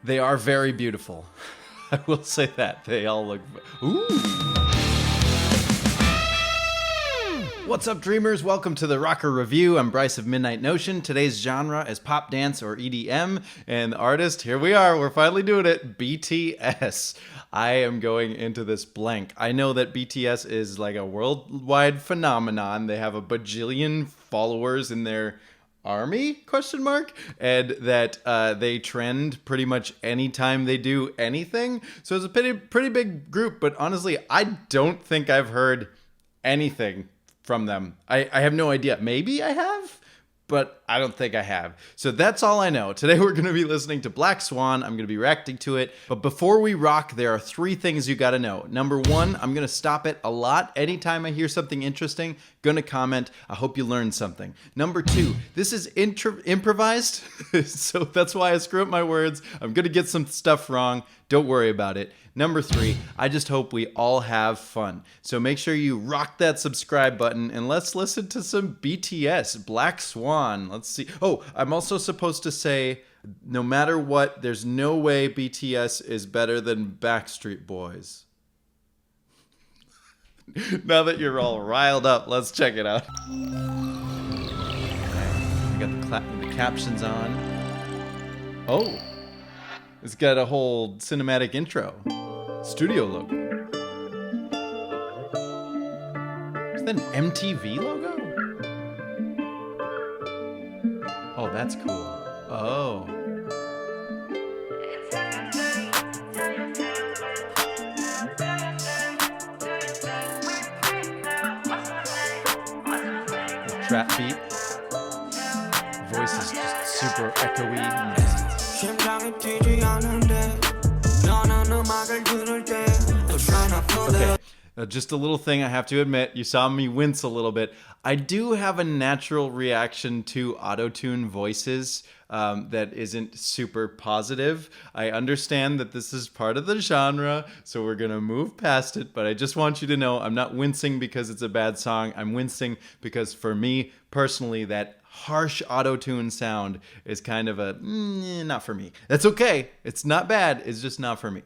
They are very beautiful. I will say that. They all look... Ooh! What's up, dreamers? Welcome to the Rocker Review. I'm Bryce of Midnight Notion. Today's genre is pop dance or EDM, and the artist, here we are, we're finally doing it, BTS. I am going into this blank. I know that BTS is like a worldwide phenomenon. They have a bajillion followers in their army, ? And that they trend pretty much anytime they do anything. So it's a pretty big group, but honestly, I don't think I've heard anything from them. I have no idea. Maybe I have, but I don't think I have. So that's all I know. Today we're going to be listening to Black Swan. I'm going to be reacting to it. But before we rock, there are 3 things you got to know. Number 1, I'm going to stop it a lot. Anytime I hear something interesting, going to comment. I hope you learned something. Number 2, this is improvised. So that's why I screw up my words. I'm going to get some stuff wrong. Don't worry about it. Number 3, I just hope we all have fun. So make sure you rock that subscribe button and let's listen to some BTS, Black Swan. Let's see. Oh, I'm also supposed to say, no matter what, there's no way BTS is better than Backstreet Boys. Now that you're all riled up, let's check it out. Okay, we got the captions on. Oh, it's got a whole cinematic intro. Studio logo. Is that an MTV logo? Oh, that's cool. Oh. The trap beat. Voice is just super echoey. Okay, just a little thing I have to admit, you saw me wince a little bit. I do have a natural reaction to auto-tune voices that isn't super positive. I understand that this is part of the genre, so we're gonna move past it, but I just want you to know I'm not wincing because it's a bad song. I'm wincing because for me, personally, that harsh auto-tune sound is kind of a, not for me. That's okay. It's not bad. It's just not for me.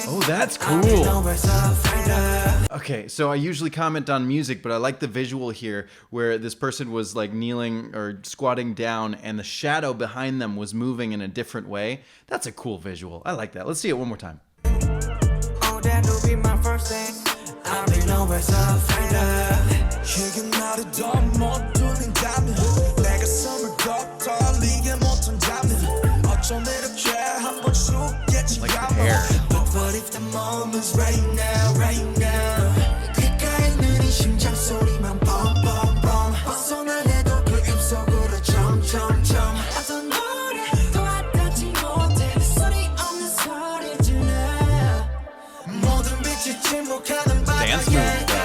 Oh, that's cool. Okay, so I usually comment on music, but I like the visual here where this person was like kneeling or squatting down and the shadow behind them was moving in a different way. That's a cool visual. I like that. Let's see it one more time. Like the hair. Dance moves, though.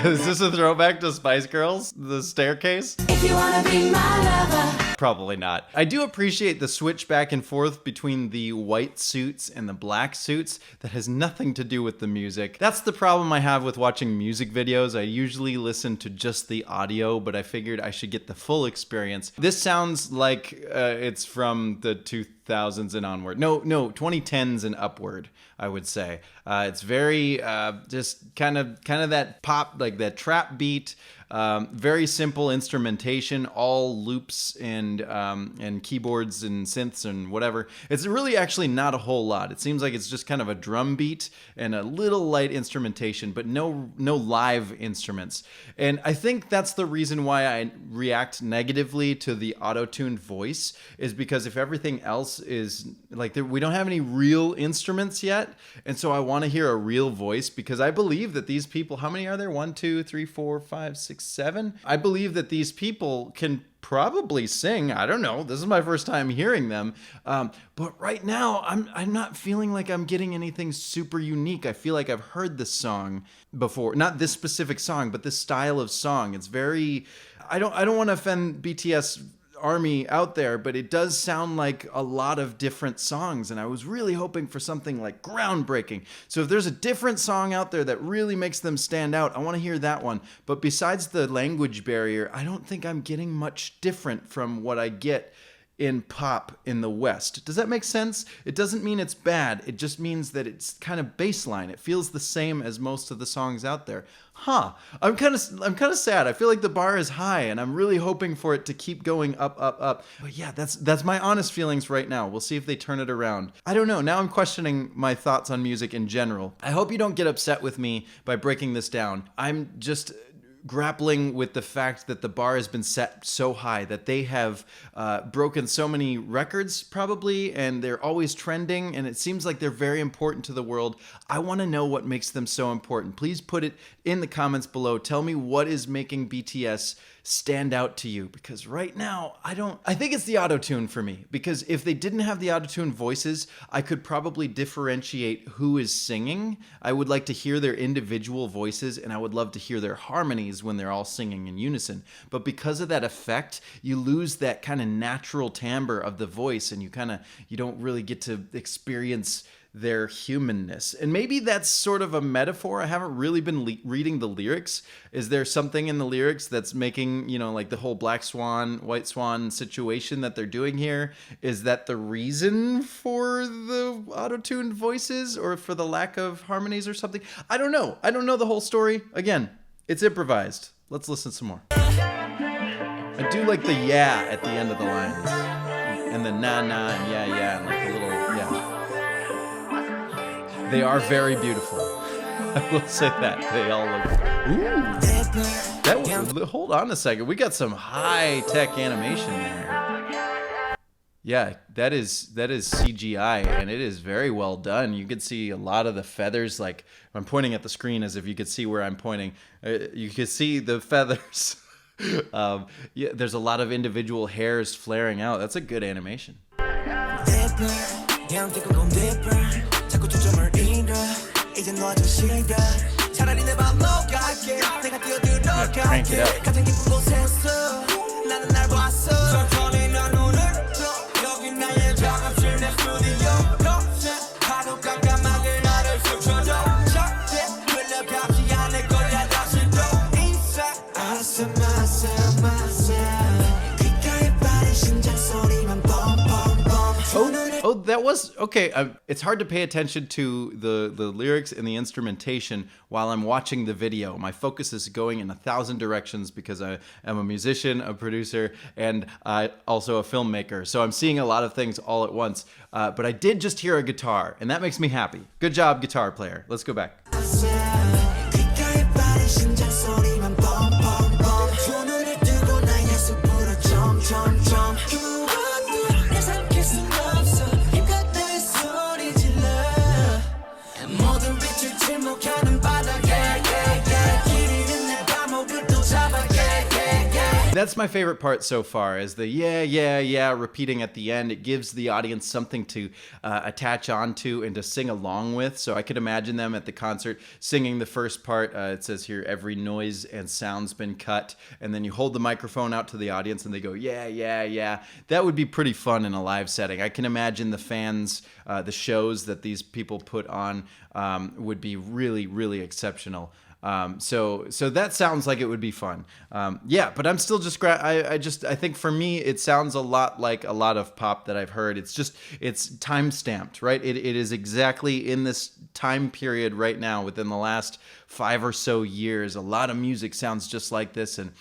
Is this a throwback to Spice Girls? The staircase? If you wanna be my lover. Probably not. I do appreciate the switch back and forth between the white suits and the black suits. That has nothing to do with the music. That's the problem I have with watching music videos. I usually listen to just the audio, but I figured I should get the full experience. This sounds like it's from the 2000s and onward. No, 2010s and upward, I would say. It's very just kind of that pop, like that trap beat. Very simple instrumentation, all loops and keyboards and synths and whatever. It's really actually not a whole lot. It seems like it's just kind of a drum beat and a little light instrumentation, but no live instruments. And I think that's the reason why I react negatively to the auto-tuned voice, is because if everything else else is like, we don't have any real instruments yet. And so I want to hear a real voice, because I believe that these people, how many are there? 1, 2, 3, 4, 5, 6, 7. I believe that these people can probably sing. I don't know. This is my first time hearing them. But right now, I'm not feeling like I'm getting anything super unique. I feel like I've heard this song before. Not this specific song, but this style of song. It's very... I don't want to offend BTS Army out there, but it does sound like a lot of different songs, and I was really hoping for something like groundbreaking. So if there's a different song out there that really makes them stand out, I want to hear that one. But besides the language barrier, I don't think I'm getting much different from what I get in pop in the West. Does that make sense? It doesn't mean it's bad. It just means that it's kind of baseline. It feels the same as most of the songs out there. I'm kind of sad. I feel like the bar is high, and I'm really hoping for it to keep going up, up, up. But yeah, that's my honest feelings right now. We'll see if they turn it around. I don't know. Now I'm questioning my thoughts on music in general. I hope you don't get upset with me by breaking this down. I'm just grappling with the fact that the bar has been set so high, that they have broken so many records probably, and they're always trending, and it seems like they're very important to the world. I want to know what makes them so important. Please put it in the comments below. Tell me what is making BTS stand out to you, because right now I think it's the auto-tune for me, because if they didn't have the auto-tune voices, I could probably differentiate who is singing. I would like to hear their individual voices, and I would love to hear their harmonies when they're all singing in unison. But because of that effect, you lose that kind of natural timbre of the voice, and you don't really get to experience their humanness. And maybe that's sort of a metaphor. I haven't really been reading the lyrics. Is there something in the lyrics that's making, like the whole Black Swan, White Swan situation that they're doing here? Is that the reason for the auto-tuned voices, or for the lack of harmonies or something? I don't know. I don't know the whole story. Again, it's improvised. Let's listen some more. I do like the yeah at the end of the lines. And the na na and yeah and like the little yeah. They are very beautiful. I will say that. They all look... Ooh. Hold on a second. We got some high-tech animation there. Yeah, that is CGI, and it is very well done. You could see a lot of the feathers. Like, I'm pointing at the screen as if you could see where I'm pointing. You could see the feathers. Yeah, there's a lot of individual hairs flaring out. That's a good animation. Crank it up. Oh, that was okay. It's hard to pay attention to the lyrics and the instrumentation while I'm watching the video. My focus is going in 1,000 directions because I am a musician, a producer, and also a filmmaker. So I'm seeing a lot of things all at once. But I did just hear a guitar, and that makes me happy. Good job, guitar player. Let's go back. That's my favorite part so far, is the yeah repeating at the end. It gives the audience something to attach onto and to sing along with. So I could imagine them at the concert singing the first part. It says here, every noise and sound's been cut. And then you hold the microphone out to the audience and they go, yeah. That would be pretty fun in a live setting. I can imagine the fans, the shows that these people put on would be really, really exceptional. So that sounds like it would be fun. Yeah, but I'm still just, I think for me, it sounds a lot like a lot of pop that I've heard. It's time stamped, right? It is exactly in this time period right now, within the last 5 or so years, a lot of music sounds just like this. And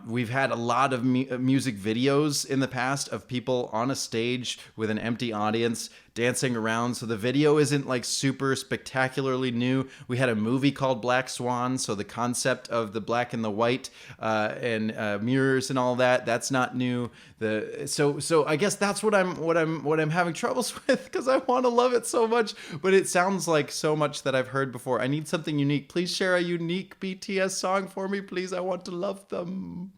we've had a lot of music videos in the past of people on a stage with an empty audience dancing around. So the video isn't like super spectacularly new. We had a movie called Black Swan, so the concept of the black and the white and mirrors and all that, that's not new. So I guess that's what I'm having troubles with, because I want to love it so much, but it sounds like so much that I've heard before. I need something unique. Please share a unique BTS song for me, please. I want to love them.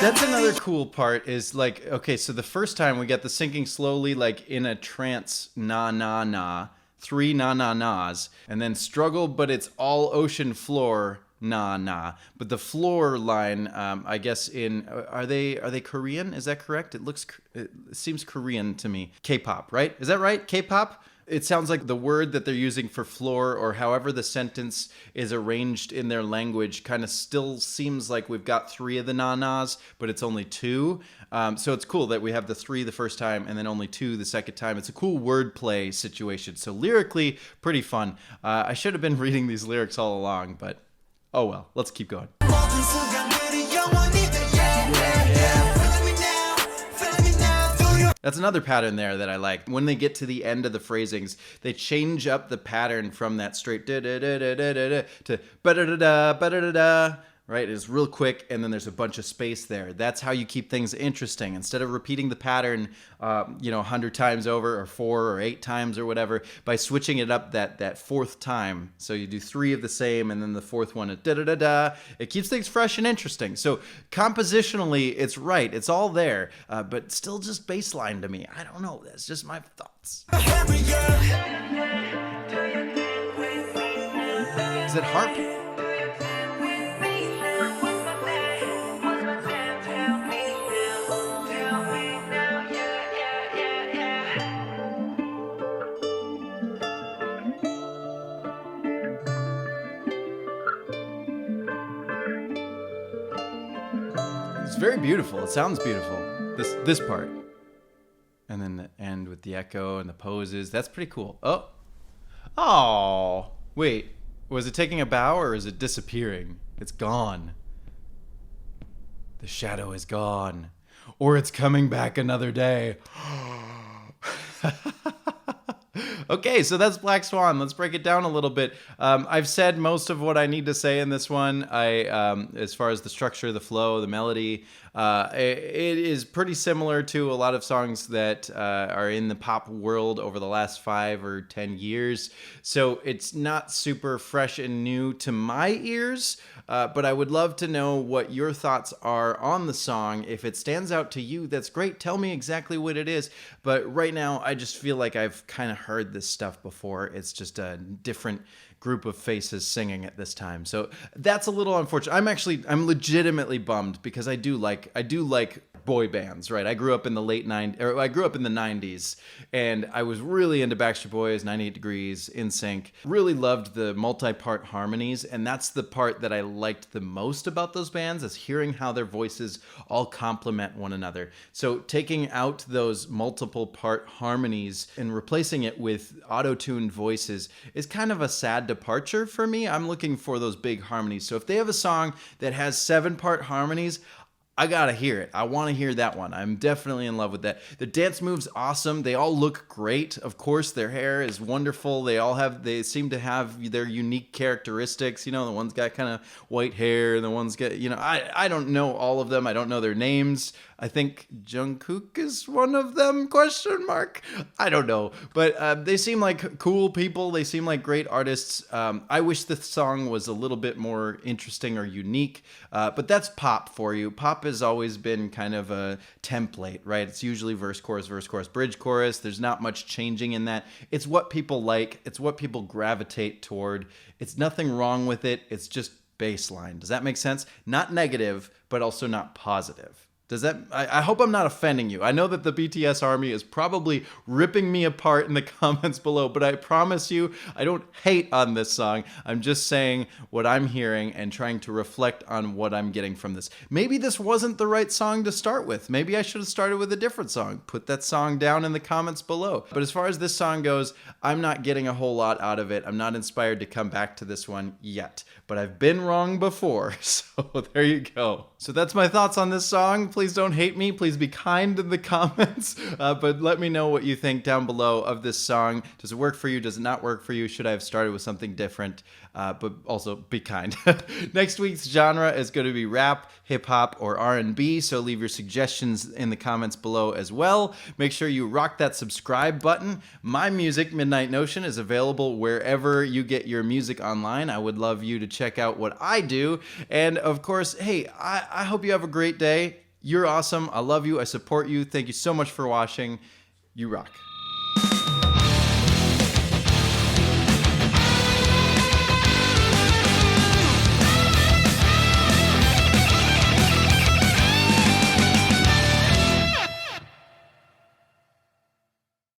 That's another cool part, is like, okay, so the first time we get the sinking slowly, like in a trance, na na na, 3 na na nas, and then struggle, but it's all ocean floor, na na. But the floor line, I guess are they Korean? Is that correct? It seems Korean to me. K-pop, right? Is that right? K-pop? It sounds like the word that they're using for floor, or however the sentence is arranged in their language, kind of still seems like we've got 3 of the na-nas, but it's only 2. So it's cool that we have the 3 the first time and then only 2 the second time. It's a cool wordplay situation. So lyrically, pretty fun. I should have been reading these lyrics all along, but oh well, let's keep going. That's another pattern there that I like. When they get to the end of the phrasings, they change up the pattern from that straight da da da da da da to ba da da da ba da da da. Right? It's real quick, and then there's a bunch of space there. That's how you keep things interesting. Instead of repeating the pattern, 100 times over, or 4 or 8 times or whatever, by switching it up that 4th time. So you do 3 of the same, and then the 4th one is da da da da. It keeps things fresh and interesting. So compositionally, it's right. It's all there, but still just baseline to me. I don't know. That's just my thoughts. Is it harp? It's very beautiful. It sounds beautiful. This part. And then the end with the echo and the poses. That's pretty cool. Oh. Wait. Was it taking a bow, or is it disappearing? It's gone. The shadow is gone. Or it's coming back another day. Okay, so that's Black Swan. Let's break it down a little bit. I've said most of what I need to say in this one. As far as the structure, the flow, the melody, it is pretty similar to a lot of songs that are in the pop world over the last 5 or 10 years. So it's not super fresh and new to my ears, but I would love to know what your thoughts are on the song. If it stands out to you, that's great. Tell me exactly what it is. But right now, I just feel like I've kind of heard this stuff before. It's just a different group of faces singing at this time. So that's a little unfortunate. I'm legitimately bummed, because I do like boy bands, right? I grew up in the I grew up in the 90s, and I was really into Backstreet Boys, 98 Degrees, NSYNC. Really loved the multi-part harmonies, and that's the part that I liked the most about those bands, is hearing how their voices all complement one another. So taking out those multiple part harmonies and replacing it with auto-tuned voices is kind of a sad departure for me. I'm looking for those big harmonies. So if they have a song that has 7-part harmonies, I gotta hear it. I want to hear that one. I'm definitely in love with that. The dance moves awesome. They all look great. Of course, their hair is wonderful. They seem to have their unique characteristics. The one's got kind of white hair, and the one's got, I don't know all of them. I don't know their names. I think Jungkook is one of them, ? I don't know. But they seem like cool people. They seem like great artists. I wish the song was a little bit more interesting or unique. But that's pop for you. Pop has always been kind of a template, right? It's usually verse, chorus, bridge, chorus. There's not much changing in that. It's what people like. It's what people gravitate toward. It's nothing wrong with it. It's just baseline. Does that make sense? Not negative, but also not positive. I hope I'm not offending you. I know that the BTS army is probably ripping me apart in the comments below, but I promise you, I don't hate on this song. I'm just saying what I'm hearing and trying to reflect on what I'm getting from this. Maybe this wasn't the right song to start with. Maybe I should have started with a different song. Put that song down in the comments below. But as far as this song goes, I'm not getting a whole lot out of it. I'm not inspired to come back to this one yet, but I've been wrong before. So there you go. So that's my thoughts on this song. Please don't hate me. Please be kind in the comments, but let me know what you think down below of this song. Does it work for you? Does it not work for you? Should I have started with something different? But also be kind. Next week's genre is going to be rap, hip hop, or R&B, so leave your suggestions in the comments below as well. Make sure you rock that subscribe button. My music, Midnight Notion, is available wherever you get your music online. I would love you to check out what I do. And of course, hey, I hope you have a great day. You're awesome. I love you. I support you. Thank you so much for watching. You rock.